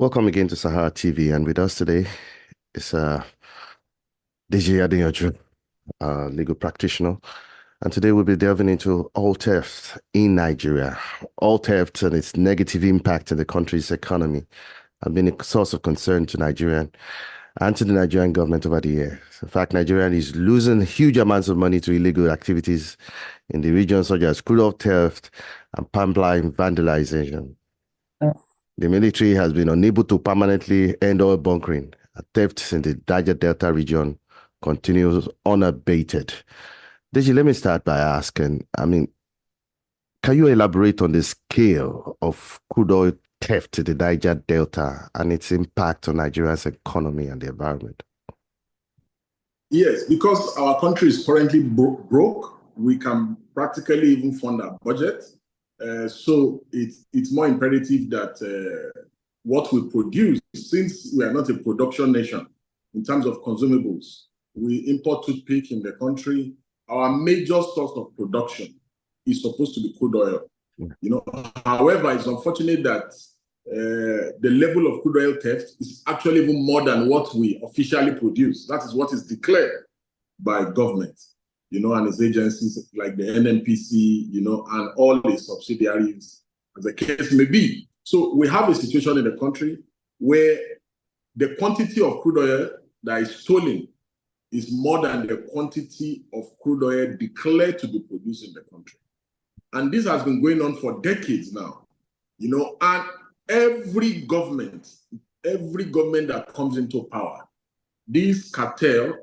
Welcome again to Sahara TV, and with us today is DJ Adeyanju, legal practitioner. And today we'll be delving into all theft in Nigeria. All theft and its negative impact in the country's economy have been a source of concern to Nigeria and to the Nigerian government over the years. In fact, Nigeria is losing huge amounts of money to illegal activities in the regions such as crude oil theft and pipeline vandalization. The military has been unable to permanently end oil bunkering. Thefts in the Niger Delta region continues unabated. Deji, let me start by asking, can you elaborate on the scale of crude oil theft in the Niger Delta and its impact on Nigeria's economy and the environment? Yes, because our country is currently broke, we can practically even fund our budget. So it's more imperative that what we produce, since we are not a production nation in terms of consumables, we import toothpick in the country. Our major source of production is supposed to be crude oil. However, it's unfortunate that the level of crude oil theft is actually even more than what we officially produce. That is what is declared by government, and its agencies like the NNPC, and all its subsidiaries, as the case may be. So we have a situation in the country where the quantity of crude oil that is stolen is more than the quantity of crude oil declared to be produced in the country. And this has been going on for decades now, and every government that comes into power, these cartel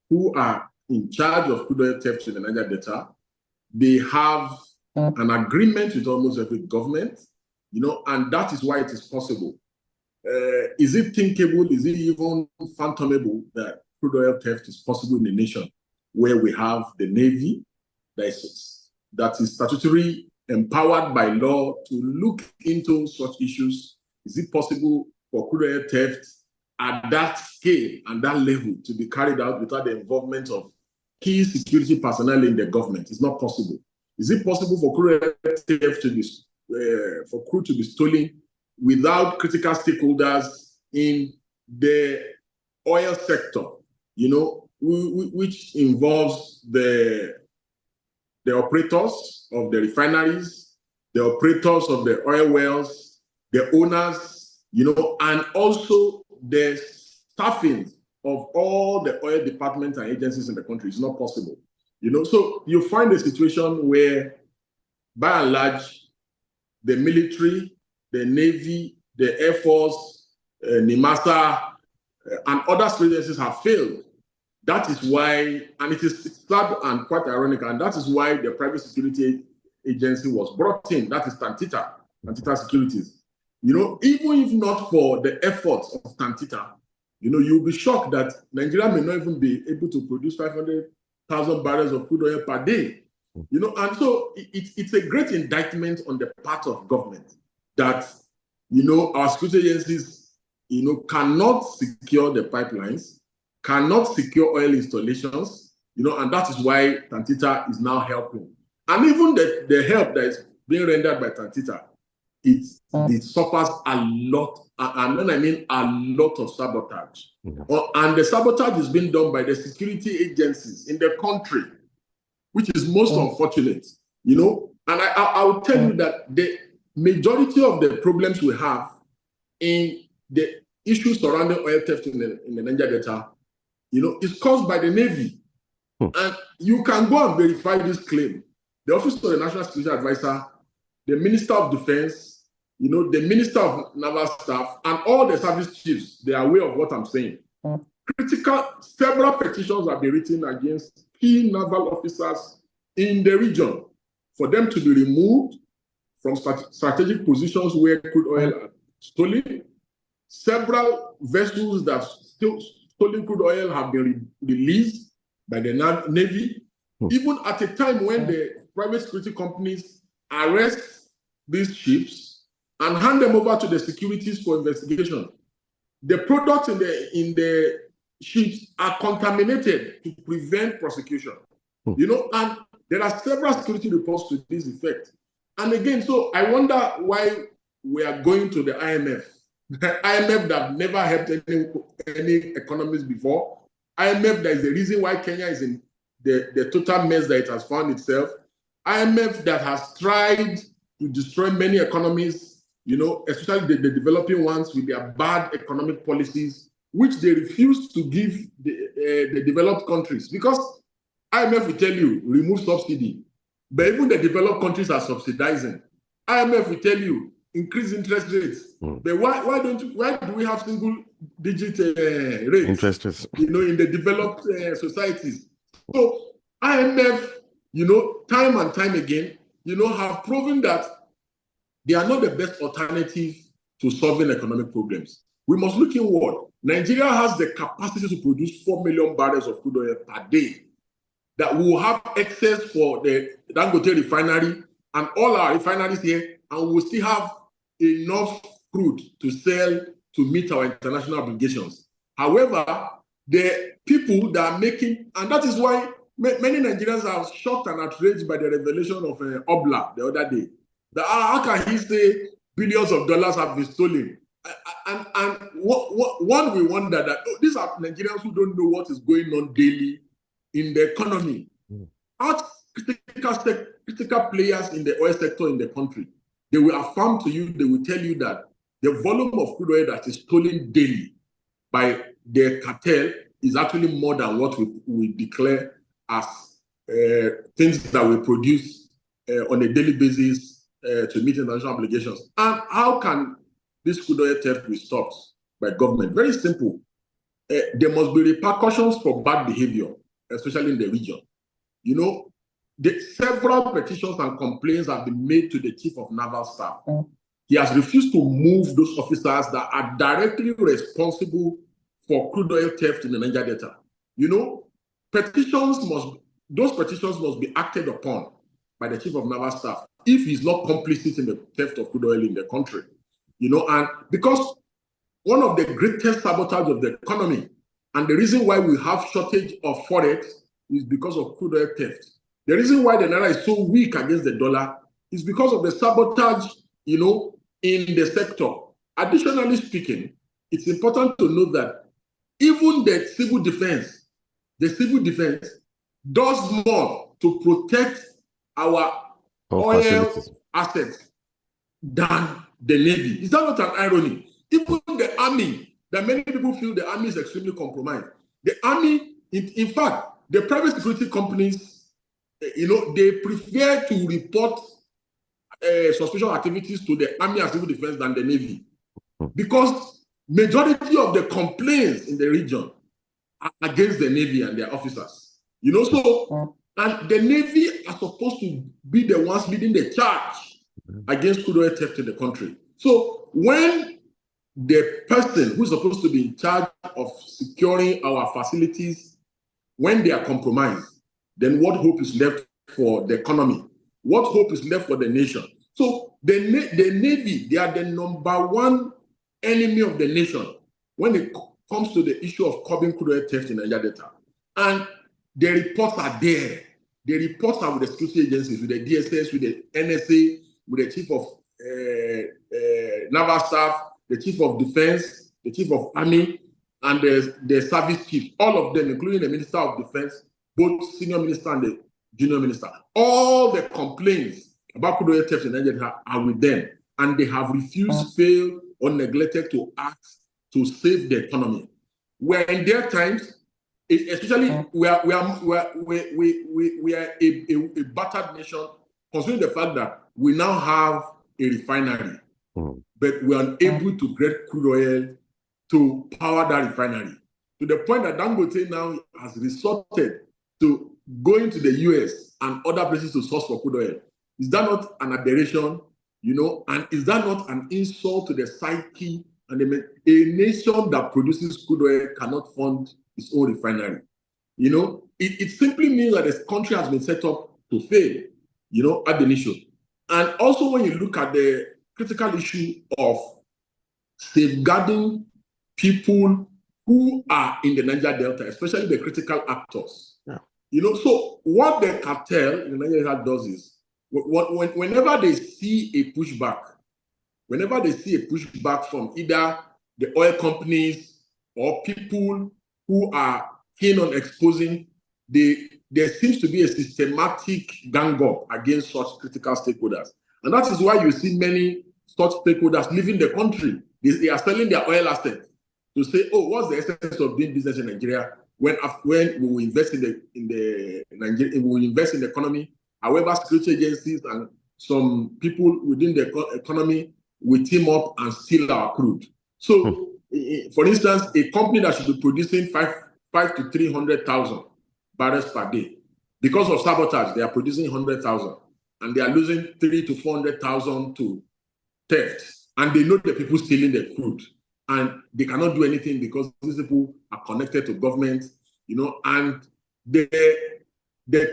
who are in charge of crude oil theft in the Niger Delta, they have an agreement with almost every government, and that is why it is possible. Is it thinkable? Is it even fathomable that crude oil theft is possible in a nation where we have the Navy that is statutorily empowered by law to look into such issues? Is it possible for crude oil theft at that scale and that level to be carried out without the involvement of key security personnel in the government? It's not possible. Is it possible for crude oil theft to be stolen without critical stakeholders in the oil sector, which involves the operators of the refineries, the operators of the oil wells, the owners, and also the staffing of all the oil departments and agencies in the country? Is not possible. So you find a situation where, by and large, the military, the Navy, the Air Force, NIMASA, and other agencies have failed. That is why, and it is sad and quite ironic, and that is why the private security agency was brought in. That is Tantita Securities. Even if not for the efforts of Tantita, you'll be shocked that Nigeria may not even be able to produce 500,000 barrels of crude oil per day. And so it's a great indictment on the part of government that, our security agencies, cannot secure the pipelines, cannot secure oil installations, and that is why Tantita is now helping. And even the help that is being rendered by Tantita, it suffers a lot, and when I mean a lot of sabotage. And the sabotage is being done by the security agencies in the country, which is most unfortunate, And I will tell you that the majority of the problems we have in the issues surrounding oil theft in the Niger Delta, is caused by the Navy. And you can go and verify this claim. The Office of the National Security Advisor, the Minister of Defense, the Minister of Naval Staff, and all the service chiefs, they are aware of what I'm saying. Several petitions have been written against key naval officers in the region for them to be removed from strategic positions where crude oil are stolen. Several vessels that stolen crude oil have been released by the Navy, even at a time when the private security companies arrest these ships and hand them over to the securities for investigation. The products in the ships are contaminated to prevent prosecution. And there are several security reports to this effect. And again, so I wonder why we are going to the IMF IMF that never helped any economies before. IMF that is the reason why Kenya is in the total mess that it has found itself. IMF that has tried to destroy many economies, especially the developing ones with their bad economic policies, which they refuse to give the developed countries. Because IMF will tell you, remove subsidy. But even the developed countries are subsidizing. IMF will tell you, increase interest rates. But why do we have single digit rates? Interest rates. In the developed societies. So IMF, time and time again, have proven that they are not the best alternative to solving economic problems. We must look inward. Nigeria has the capacity to produce 4 million barrels of crude oil per day. That we will have excess for the Dangote refinery and all our refineries here, and we will still have enough crude to sell to meet our international obligations. However, the people that are making, and that is why many Nigerians are shocked and outraged by the revelation of Ogalla the other day. How can he say billions of dollars have been stolen? And one will wonder that these are Nigerians who don't know what is going on daily in the economy. Ask critical players in the oil sector in the country. They will affirm to you, they will tell you that the volume of crude oil that is stolen daily by the cartel is actually more than what we declare as things that we produce on a daily basis to meet international obligations. And how can this crude oil theft be stopped by government? Very simple. There must be repercussions for bad behavior, especially in the region. Several petitions and complaints have been made to the Chief of Naval Staff. He has refused to move those officers that are directly responsible for crude oil theft in the Niger Delta. Those petitions must be acted upon by the Chief of Naval Staff if he's not complicit in the theft of crude oil in the country. And because one of the greatest sabotage of the economy and the reason why we have shortage of forex is because of crude oil theft. The reason why the Naira is so weak against the dollar is because of the sabotage, in the sector. Additionally speaking, it's important to note that even the civil defense does more to protect our oil assets than the Navy. Is that not an irony? Even the army, that many people feel the army is extremely compromised. The army, in fact, the private security companies, they prefer to report suspicious activities to the army and civil defense than the Navy. Because majority of the complaints in the region are against the Navy and their officers. And the Navy are supposed to be the ones leading the charge against crude oil theft in the country. So when the person who's supposed to be in charge of securing our facilities, when they are compromised, then what hope is left for the economy? What hope is left for the nation? So the Navy, they are the number one enemy of the nation when it comes to the issue of curbing crude oil theft in Niger Delta. And the reports are there. The reports are with the security agencies, with the DSS, with the NSA, with the Chief of Naval Staff, the Chief of Defense, the Chief of Army, and the Service Chief. All of them, including the Minister of Defense, both Senior Minister and the Junior Minister. All the complaints about crude oil theft in Nigeria are with them, and they have refused, failed, or neglected to act to save the economy. Where in their times, especially we are a battered nation, considering the fact that we now have a refinery, but we are unable to get crude oil to power that refinery. To the point that Dangote now has resorted to going to the US and other places to source for crude oil. Is that not an aberration? And is that not an insult to the psyche? And a nation that produces crude oil cannot fund its own refinery. It simply means that this country has been set up to fail, at the nation. And also when you look at the critical issue of safeguarding people who are in the Niger Delta, especially the critical actors. Yeah. So what the cartel in the Niger Delta does is, whenever they see a pushback, whenever they see a pushback from either the oil companies or people who are keen on exposing, there seems to be a systematic gang up against such critical stakeholders. And that is why you see many such stakeholders leaving the country. They are selling their oil assets to say, oh, what's the essence of doing business in Nigeria when we will invest in the economy? However, security agencies and some people within the economy will team up and steal our crude. So, for instance, a company that should be producing 5 to 300,000 barrels per day, because of sabotage, they are producing 100,000, and they are losing 3 to 400,000 to theft. And they know the people stealing the crude, and they cannot do anything because these people are connected to government, and the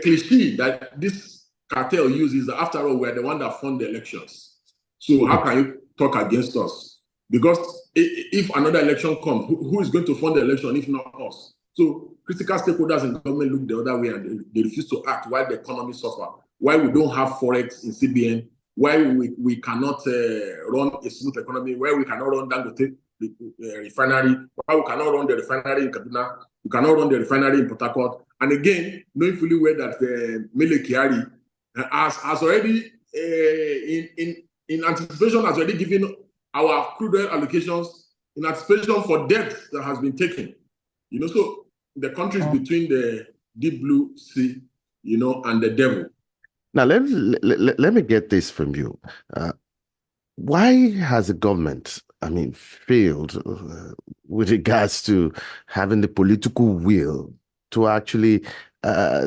cliche that this cartel uses, after all, we're the one that fund the elections. So how can you talk against us? Because if another election comes, who is going to fund the election if not us? So critical stakeholders in government look the other way, and they refuse to act while the economy suffers. Why we don't have forex in CBN, why we cannot run a smooth economy, why we cannot run Dangote refinery, why we cannot run the refinery in Kaduna, we cannot run the refinery in Port Harcourt. And again, knowing fully well that Mele Kyari has already, in anticipation, has already given our crude oil allocations in anticipation for debt that has been taken. So the countries between the deep blue sea, and the devil. Now, let me get this from you. Why has the government, failed with regards to having the political will to actually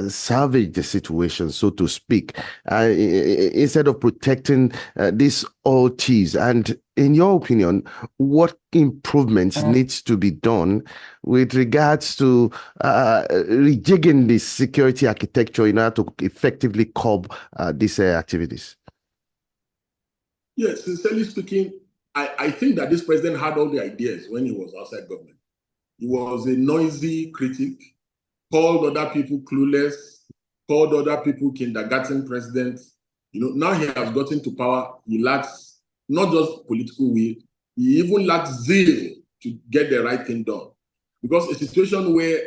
salvage the situation, so to speak, instead of protecting these oil thieves? And in your opinion, what improvements needs to be done with regards to rejigging the security architecture in order to effectively curb these activities? Yes, sincerely speaking, I think that this president had all the ideas when he was outside government. He was a noisy critic, called other people clueless, called other people kindergarten presidents. Now he has gotten to power. He lacks not just political will, he even lacks zeal to get the right thing done. Because a situation where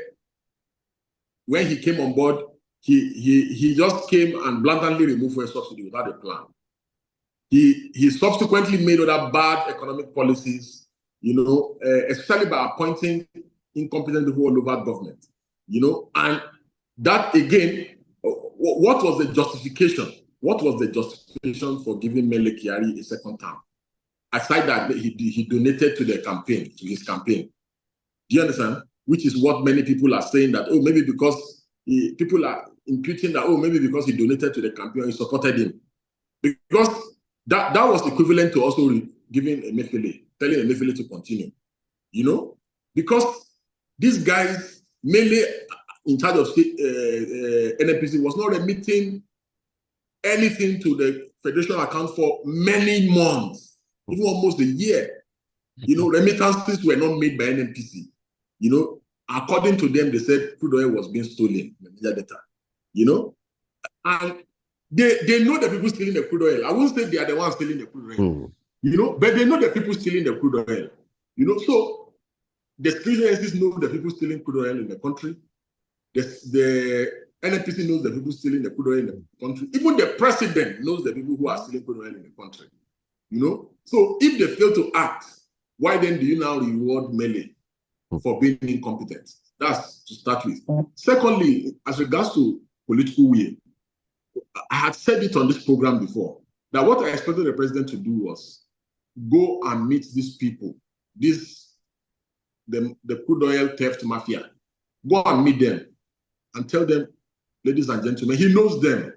when he came on board, he just came and blatantly removed fuel subsidy without a plan. He subsequently made other bad economic policies, especially by appointing incompetent people all over government, and that again, what was the justification? What was the justification for giving Mele Kyari a second term? Aside that he donated to the campaign, to his campaign. Do you understand? Which is what many people are saying that, maybe because people are imputing that, maybe because he donated to the campaign, he supported him. Because that was equivalent to also giving Emefiele, telling Emefiele to continue, because these guys, mainly in charge of NNPC, was not remitting anything to the federation account for many months, even almost a year. Remittances were not made by NNPC. According to them, they said crude oil was being stolen, and they know the people stealing the crude oil. I won't say they are the ones stealing the crude oil, but they know the people stealing the crude oil. So the security agencies know the people stealing crude oil in the country. The NNPC knows the people stealing the crude oil in the country. Even the president knows the people who are stealing crude oil in the country. So if they fail to act, why then do you now reward Mele for being incompetent? That's to start with. Secondly, as regards to political will, I had said it on this program before, that what I expected the president to do was go and meet these people, the crude oil theft mafia. Go and meet them and tell them, ladies and gentlemen, he knows them.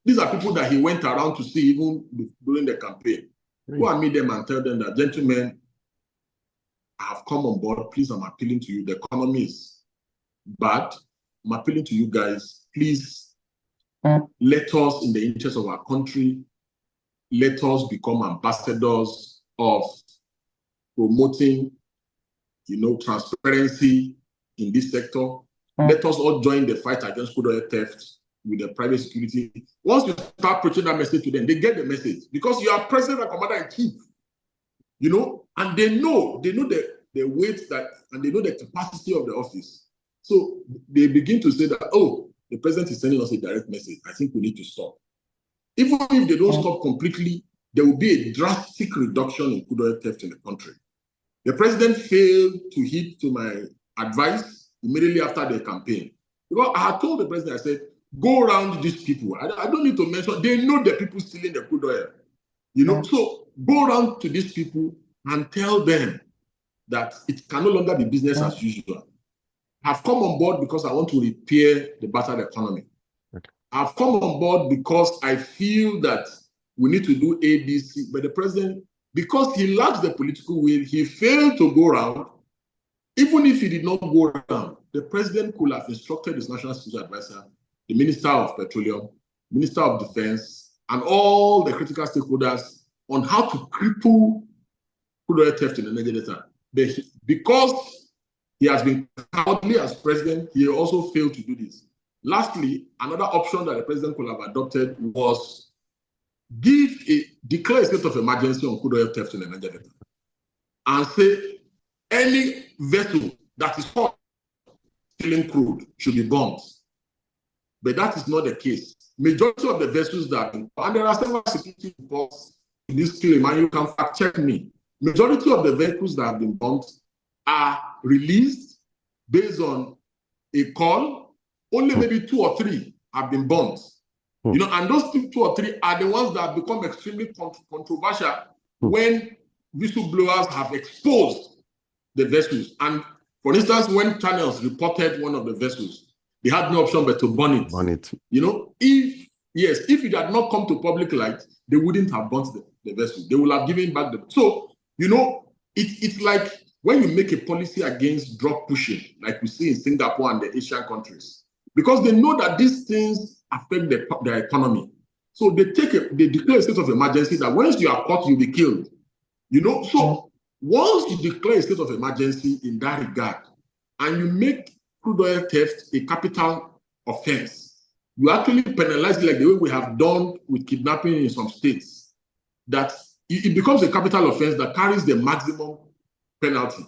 These are people that he went around to see even during the campaign. Go and meet them and tell them that, gentlemen, I have come on board. Please, I'm appealing to you. The economy is bad. I'm appealing to you guys. Please, let us, in the interest of our country, let us become ambassadors of promoting, transparency in this sector. Let us all join the fight against crude oil theft with the private security. Once you start preaching that message to them, they get the message. Because you are president and commander-in-chief. and they know the weight that, and they know the capacity of the office. So they begin to say that, oh, the president is sending us a direct message. I think we need to stop. Even if they don't stop completely, there will be a drastic reduction in crude oil theft in the country. The president failed to heed to my advice immediately after the campaign. Because I had told the president, I said, go around these people. I don't need to mention, they know the people stealing the crude oil. So go around to these people and tell them that it can no longer be business as usual. I've come on board because I want to repair the battered economy. Okay. I've come on board because I feel that we need to do A, B, C. But the president, because he lacks the political will, he failed to go around. Even if he did not go around, the president could have instructed his national security advisor, the Minister of Petroleum, Minister of Defense, and all the critical stakeholders on how to cripple crude oil theft in the Niger Delta. Because he has been cowardly as president, he also failed to do this. Lastly, another option that the president could have adopted was declare a state of emergency on crude oil theft in the Niger Delta and say any vessel that is caught stealing crude should be bombed. But that is not the case. Majority of the vessels that, and there are several security reports in this claim, and you can fact check me. Majority of the vehicles that have been bombed are released based on a call. Only maybe 2 or 3 have been bombed. And those two or three are the ones that have become extremely controversial when whistleblowers have exposed the vessels. And for instance, when channels reported one of the vessels, they had no option but to burn it. If it had not come to public light, they wouldn't have burnt the vessel. They would have given back the. So, it's like when you make a policy against drug pushing, like we see in Singapore and the Asian countries, because they know that these things affect their economy. So they declare a state of emergency that once you are caught, you'll be killed. So once you declare a state of emergency in that regard, and you make crude oil theft a capital offense, you actually penalize it like the way we have done with kidnapping in some states, that it becomes a capital offense that carries the maximum penalty.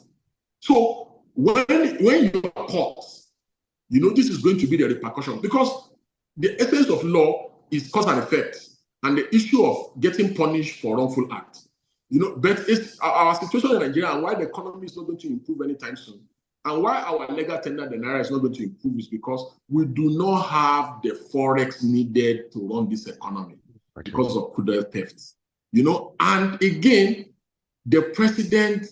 So when you are caught, this is going to be the repercussion, because the essence of law is cause and effect, and the issue of getting punished for wrongful acts. But it's our situation in Nigeria, and why the economy is not going to improve anytime soon, and why our legal tender, the naira, is not going to improve, is because we do not have the forex needed to run this economy because of crude oil thefts. And again, the president,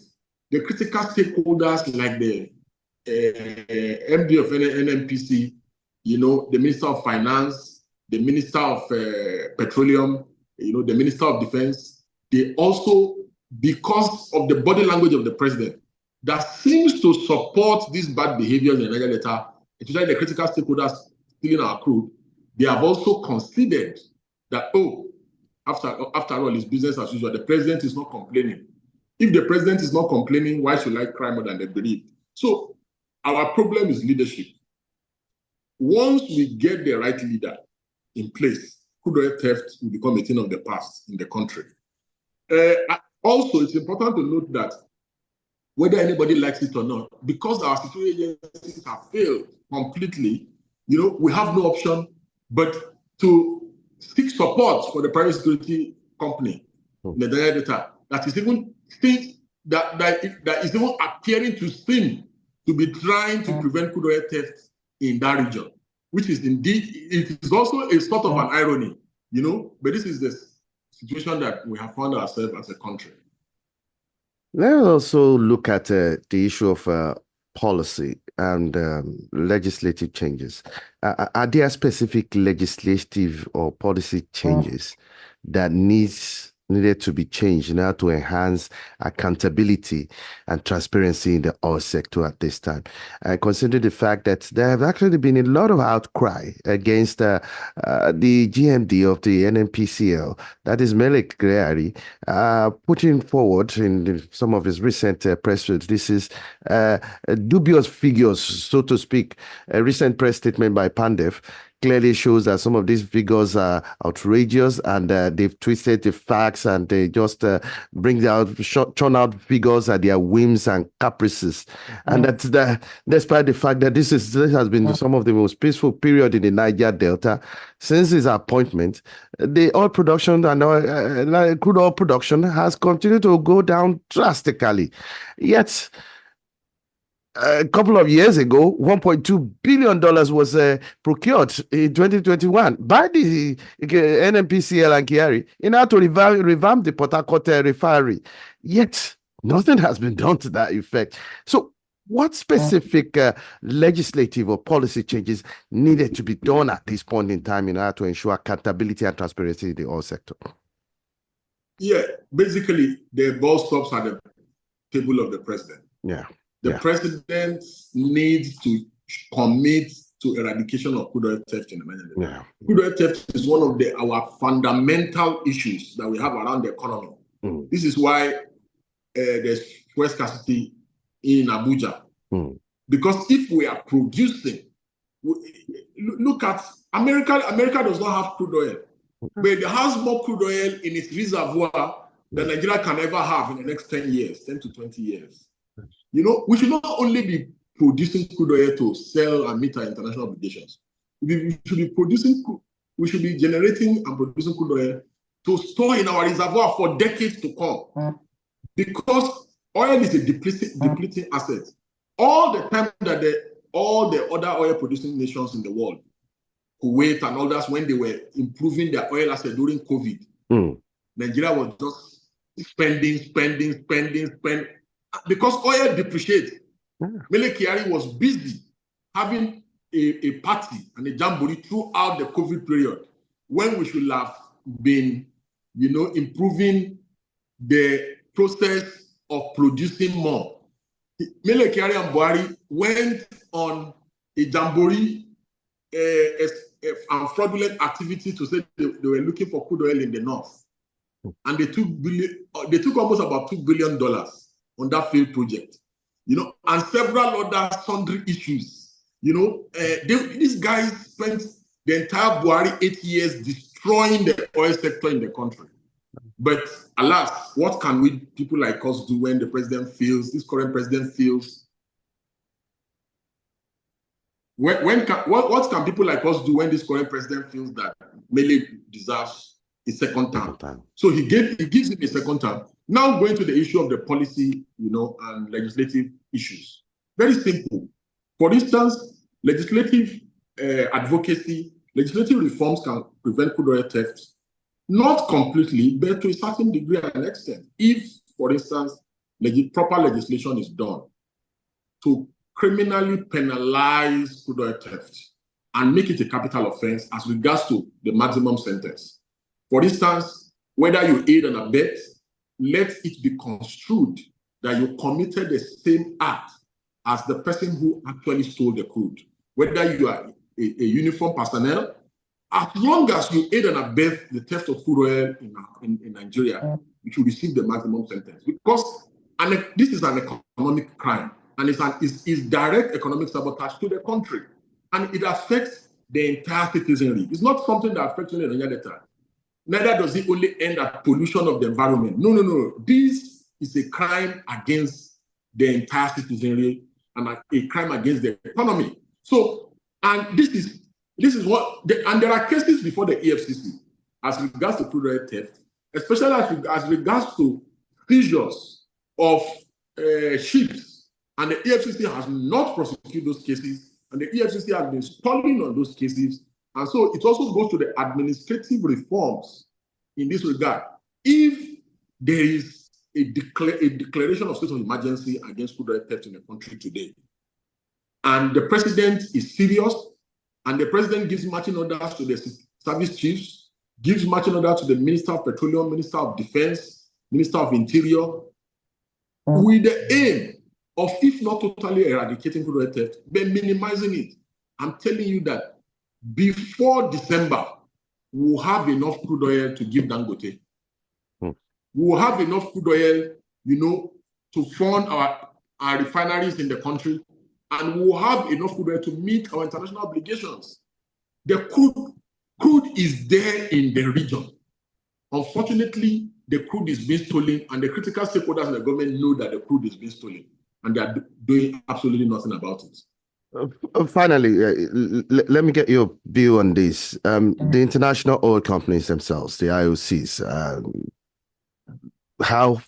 the critical stakeholders like the MD of NNPC, the Minister of Finance, the Minister of Petroleum, the Minister of Defense, they also, because of the body language of the president, that seems to support these bad behaviors in Niger Delta, especially the critical stakeholders stealing our crude, they have also considered that, after all, it's business as usual. The president is not complaining. If the president is not complaining, why should I cry more than they believe? So our problem is leadership. Once we get the right leader in place, crude oil theft will become a thing of the past in the country. Also, it's important to note that whether anybody likes it or not, because our security agencies have failed completely, we have no option but to seek support for the private security company, the Niger Delta, that is even that is even appearing to seem to be trying to prevent crude oil theft in that region, which is indeed, it is also a sort of an irony, but this is the situation that we have found ourselves as a country. Let's also look at the issue of policy and legislative changes. Are there specific legislative or policy changes that needed to be changed in order to enhance accountability and transparency in the oil sector at this time? Consider the fact that there have actually been a lot of outcry against the GMD of the NNPCL, that is Kyari, putting forward in some of his recent press releases dubious figures, so to speak. A recent press statement by Pandev clearly shows that some of these figures are outrageous, and they've twisted the facts, and they just churn out figures at their whims and caprices. And that's despite the fact that this has been some of the most peaceful period in the Niger Delta since his appointment. The oil production and crude oil production has continued to go down drastically. Yet, a couple of years ago, $1.2 billion was procured in 2021 by the NNPCL and Kyari in order to revamp the Port Harcourt refinery. Yet, nothing has been done to that effect. So, what specific legislative or policy changes needed to be done at this point in time in order to ensure accountability and transparency in the oil sector? Yeah, basically, the ball stops at the table of the president. Yeah. The president needs to commit to eradication of crude oil theft in the Niger Delta. Yeah. Crude oil theft is one of our fundamental issues that we have around the economy. This is why there's fuel scarcity in Abuja. Because if we are producing, look at America. America does not have crude oil, but it has more crude oil in its reservoir than Nigeria can ever have in the next 10 years, 10 to 20 years. You know, we should not only be producing crude oil to sell and meet our international obligations. We should be generating and producing crude oil to store in our reservoir for decades to come. Because oil is a depleting asset. All the time that all the other oil producing nations in the world, Kuwait and others, when they were improving their oil asset during COVID, Nigeria was just spending. Because oil depreciates. Mele Kyari was busy having a party and a jamboree throughout the COVID period when we should have been, improving the process of producing more. Mele Kyari and Buhari went on a jamboree and fraudulent activity to say they were looking for crude oil in the north. And they took almost about $2 billion on that failed project, and several other sundry issues. These guys spent the entire Buhari 8 years destroying the oil sector in the country. But alas, what can people like us do when the president feels, this current president feels? What can people like us do when this current president feels that Mele deserves a second term? So he gives him a second term. Now going to the issue of the policy, and legislative issues. Very simple. For instance, legislative advocacy, legislative reforms can prevent crude oil theft, not completely, but to a certain degree and extent. If, for instance, proper legislation is done to criminally penalize crude oil theft and make it a capital offense as regards to the maximum sentence. For instance, whether you aid and abet, let it be construed that you committed the same act as the person who actually stole the crude. Whether you are a uniformed personnel, as long as you aid and abet the theft of crude oil in Nigeria, you should receive the maximum sentence. Because this is an economic crime, and it's direct economic sabotage to the country. And it affects the entire citizenry. It's not something that affects only the Niger Delta. Neither does it only end at pollution of the environment. No. This is a crime against the entire citizenry and a crime against the economy. So, and this is what, and there are cases before the EFCC as regards to crude oil theft, especially as regards to seizures of ships, and the EFCC has not prosecuted those cases, and the EFCC has been stalling on those cases. And so it also goes to the administrative reforms in this regard. If there is a declaration of state of emergency against crude oil theft in the country today, and the president is serious, and the president gives marching orders to the service chiefs, gives marching orders to the Minister of Petroleum, Minister of Defense, Minister of Interior, with the aim of, if not totally eradicating crude oil theft, but minimizing it. I'm telling you that before December, we'll have enough crude oil to give Dangote. We'll have enough crude oil, to fund our refineries in the country, and we'll have enough crude oil to meet our international obligations. The crude is there in the region. Unfortunately, the crude is being stolen, and the critical stakeholders in the government know that the crude is being stolen, and they are doing absolutely nothing about it. Finally, let me get your view on this. The international oil companies themselves, the IOCs, how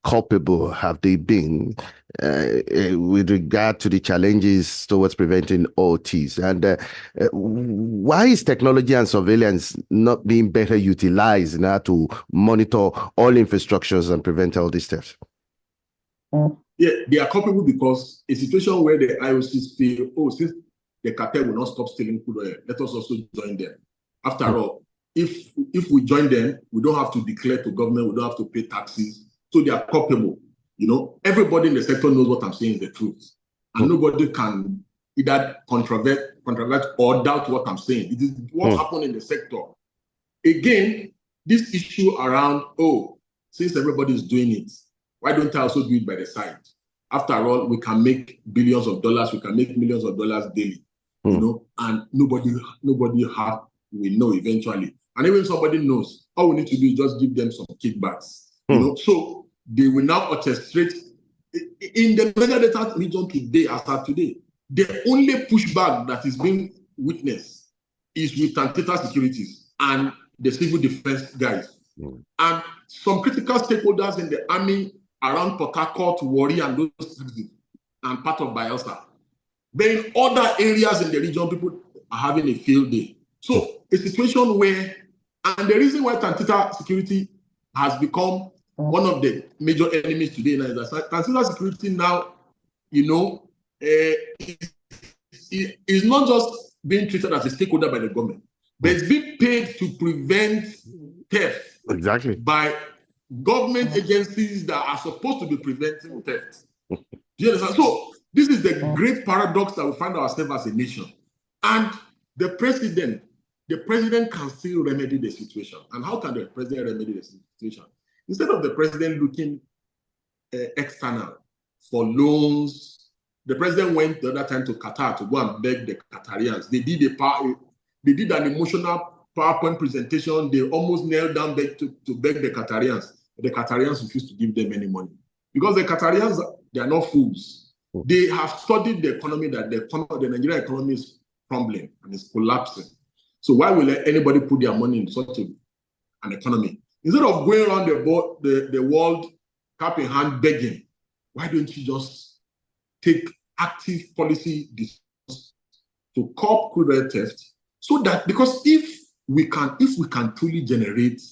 culpable have they been with regard to the challenges towards preventing oil thieves? And why is technology and surveillance not being better utilized now to monitor all infrastructures and prevent all these thefts? Yeah, they are culpable because a situation where the IOCs feel, oh, since the cartel will not stop stealing crude oil, let us also join them. After all, if we join them, we don't have to declare to government, we don't have to pay taxes. So they are culpable. Everybody in the sector knows what I'm saying is the truth. And nobody can either controvert or doubt what I'm saying. It is what happened in the sector. Again, this issue around, since everybody is doing it, why don't I also do it by the side? After all, we can make billions of dollars, we can make millions of dollars daily, and nobody will know eventually. And even if somebody knows, all we need to do is just give them some kickbacks. So they will now orchestrate in the Niger Delta region today, as of today. The only pushback that is being witnessed is with Tantita Securities and the civil defense guys. And some critical stakeholders in the army around Port Harcourt, Warri, and those cities, and part of Bayelsa. But in other areas in the region, people are having a field day. So a situation where, and the reason why Tantita Security has become one of the major enemies today now is that Tantita Security now, is not just being treated as a stakeholder by the government, but it's being paid to prevent theft. Exactly. By government agencies that are supposed to be preventing theft. Do you understand? So this is the great paradox that we find ourselves as a nation. And the president can still remedy the situation. And how can the president remedy the situation? Instead of the president looking external for loans, the president went the other time to Qatar to go and beg the Qatarians. They did an emotional PowerPoint presentation. They almost knelt down to beg the Qatarians. The Qatarians refused to give them any money. Because the Qatarians, they are not fools. They have studied the economy, that the Nigerian economy is crumbling and is collapsing. So why will anybody put their money in such an economy? Instead of going around the world cap in hand begging, why don't you just take active policy decisions to curb crude oil theft? So that, because if we can truly generate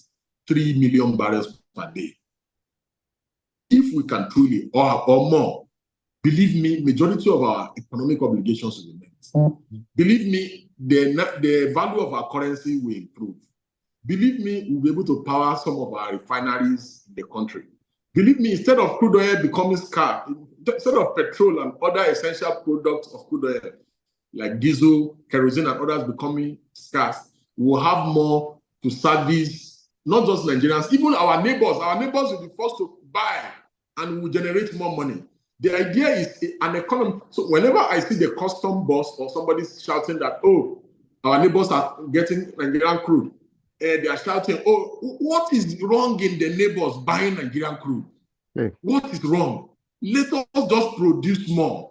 3 million barrels per day, if we can truly, or more, believe me, majority of our economic obligations will be met. Believe me, the value of our currency will improve. Believe me, we'll be able to power some of our refineries in the country. Believe me, instead of crude oil becoming scarce, instead of petrol and other essential products of crude oil, like diesel, kerosene, and others becoming scarce, we'll have more to service not just Nigerians, even our neighbors. Our neighbors will be forced to buy and will generate more money. The idea is an economy. So whenever I see the custom boss or somebody shouting that, our neighbors are getting Nigerian crude, they are shouting, what is wrong in the neighbors buying Nigerian crude? What is wrong? Let us just produce more.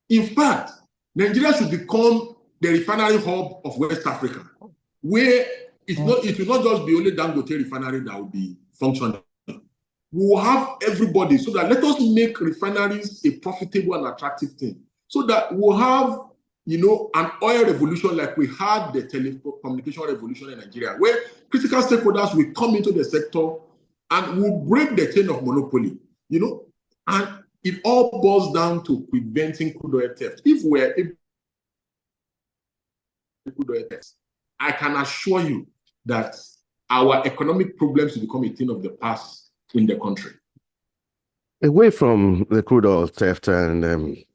In fact, Nigeria should become the refinery hub of West Africa, where it will not just be only Dangote refinery that will be functioning. We will have everybody, so that let us make refineries a profitable and attractive thing, so that we'll have, an oil revolution like we had the telecommunication revolution in Nigeria, where critical stakeholders will come into the sector and will break the chain of monopoly, and it all boils down to preventing crude oil theft. If we're able to crude oil theft, I can assure you that our economic problems will become a thing of the past in the country. Away from the crude oil theft and